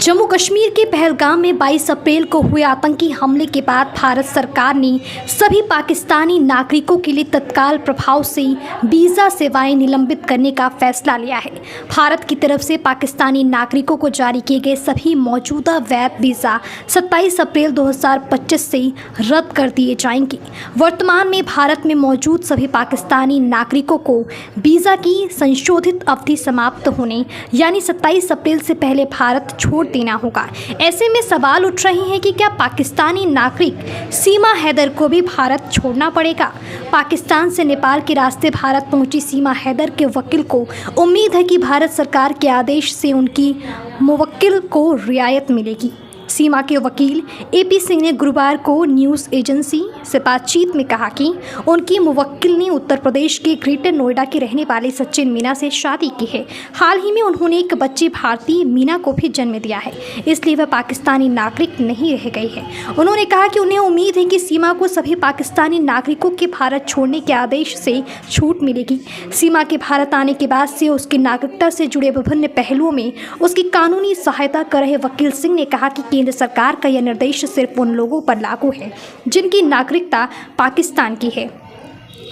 जम्मू कश्मीर के पहलगाम में 22 अप्रैल को हुए आतंकी हमले के बाद भारत सरकार ने सभी पाकिस्तानी नागरिकों के लिए तत्काल प्रभाव से वीज़ा सेवाएं निलंबित करने का फैसला लिया है। भारत की तरफ से पाकिस्तानी नागरिकों को जारी किए गए सभी मौजूदा वैध वीज़ा 27 अप्रैल 2025 से रद्द कर दिए जाएंगे। वर्तमान में भारत में मौजूद सभी पाकिस्तानी नागरिकों को वीज़ा की संशोधित अवधि समाप्त होने यानी 27 अप्रैल से पहले भारत छोड़ देना होगा। ऐसे में सवाल उठ रहे हैं कि क्या पाकिस्तानी नागरिक सीमा हैदर को भी भारत छोड़ना पड़ेगा। पाकिस्तान से नेपाल के रास्ते भारत पहुंची सीमा हैदर के वकील को उम्मीद है कि भारत सरकार के आदेश से उनकी मुवक्किल को रियायत मिलेगी। सीमा के वकील AP सिंह ने गुरुवार को न्यूज़ एजेंसी से बातचीत में कहा कि उनकी मुवक्किल ने उत्तर प्रदेश के ग्रेटर नोएडा के रहने वाले सचिन मीना से शादी की है। हाल ही में उन्होंने एक बच्चे भारतीय मीना को भी जन्म दिया है, इसलिए वह पाकिस्तानी नागरिक नहीं रह गई है। उन्होंने कहा कि उन्हें उम्मीद है कि सीमा को सभी पाकिस्तानी नागरिकों के भारत छोड़ने के आदेश से छूट मिलेगी। सीमा के भारत आने के बाद से उसकी नागरिकता से जुड़े विभिन्न पहलुओं में उसकी कानूनी सहायता कर रहे वकील सिंह ने कहा कि केंद्र सरकार का यह निर्देश सिर्फ उन लोगों पर लागू है जिनकी नागरिकता पाकिस्तान की है।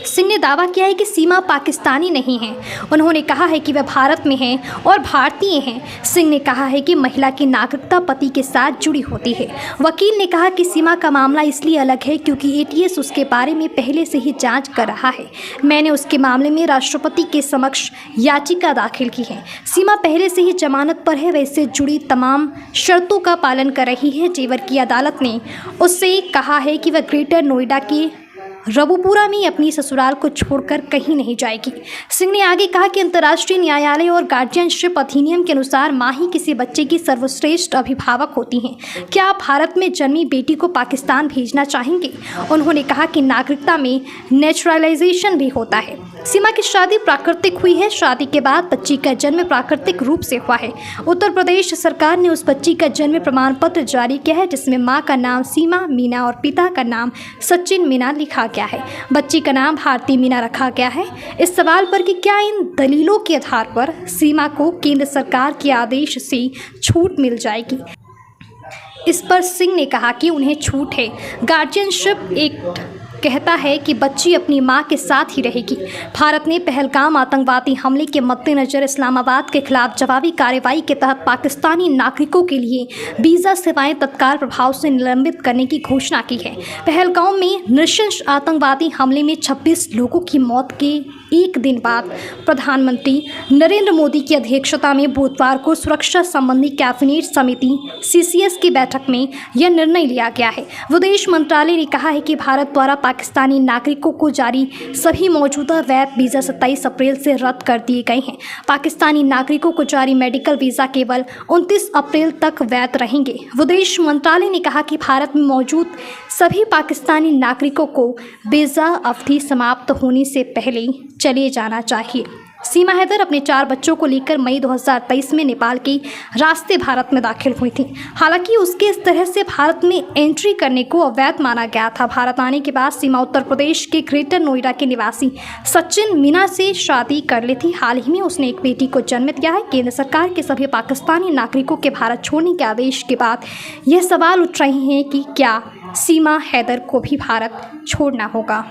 सिंह ने दावा किया है कि सीमा पाकिस्तानी नहीं है। उन्होंने कहा है कि वह भारत में हैं और भारतीय हैं। सिंह ने कहा है कि महिला की नागरिकता पति के साथ जुड़ी होती है। वकील ने कहा कि सीमा का मामला इसलिए अलग है क्योंकि ATS उसके बारे में पहले से ही जांच कर रहा है। मैंने उसके मामले में राष्ट्रपति के समक्ष याचिका दाखिल की है। सीमा पहले से ही जमानत पर है, वह इससे जुड़ी तमाम शर्तों का पालन कर रही है। जेवर की अदालत ने उससे कहा है कि वह ग्रेटर नोएडा के रबुपुरा में अपनी ससुराल को छोड़कर कहीं नहीं जाएगी। सिंह ने आगे कहा कि अंतर्राष्ट्रीय न्यायालय और गार्जियनशिप अधिनियम के अनुसार मां ही किसी बच्चे की सर्वश्रेष्ठ अभिभावक होती हैं। क्या आप भारत में जन्मी बेटी को पाकिस्तान भेजना चाहेंगे? उन्होंने कहा कि नागरिकता में नेचुरलाइजेशन भी होता है। सीमा की शादी प्राकृतिक हुई है। शादी के बाद बच्ची का जन्म प्राकृतिक रूप से हुआ है। उत्तर प्रदेश सरकार ने उस बच्ची का जन्म प्रमाण पत्र जारी किया है जिसमें मां का नाम सीमा मीना और पिता का नाम सचिन मीना लिखा गया है। बच्ची का नाम भारती मीना रखा गया है। इस सवाल पर कि क्या इन दलीलों के आधार पर सीमा को केंद्र सरकार के आदेश से छूट मिल जाएगी, इस पर सिंह ने कहा कि उन्हें छूट है। गार्जियनशिप एक्ट कहता है कि बच्ची अपनी मां के साथ ही रहेगी। भारत ने पहलगाम आतंकवादी हमले के मद्देनजर इस्लामाबाद के खिलाफ जवाबी कार्रवाई के तहत पाकिस्तानी नागरिकों के लिए वीज़ा सेवाएं तत्काल प्रभाव से निलंबित करने की घोषणा की है। पहलगाम में नृशंस आतंकवादी हमले में 26 लोगों की मौत के एक दिन बाद प्रधानमंत्री नरेंद्र मोदी की अध्यक्षता में बुधवार को सुरक्षा संबंधी कैबिनेट समिति CCS की बैठक में यह निर्णय लिया गया है। विदेश मंत्रालय ने कहा है कि भारत द्वारा पाकिस्तानी नागरिकों को जारी सभी मौजूदा वैध वीज़ा 27 अप्रैल से रद्द कर दिए गए हैं। पाकिस्तानी नागरिकों को जारी मेडिकल वीज़ा केवल 29 अप्रैल तक वैध रहेंगे। विदेश मंत्रालय ने कहा कि भारत में मौजूद सभी पाकिस्तानी नागरिकों को वीज़ा अवधि समाप्त होने से पहले चले जाना चाहिए। सीमा हैदर अपने 4 बच्चों को लेकर मई 2023 में नेपाल के रास्ते भारत में दाखिल हुई थी। हालांकि उसके इस तरह से भारत में एंट्री करने को अवैध माना गया था। भारत आने के बाद सीमा उत्तर प्रदेश के ग्रेटर नोएडा के निवासी सचिन मीना से शादी कर ली थी। हाल ही में उसने एक बेटी को जन्म दिया है। केंद्र सरकार के सभी पाकिस्तानी नागरिकों के भारत छोड़ने के आदेश के बाद यह सवाल उठ रहे हैं कि क्या सीमा हैदर को भी भारत छोड़ना होगा।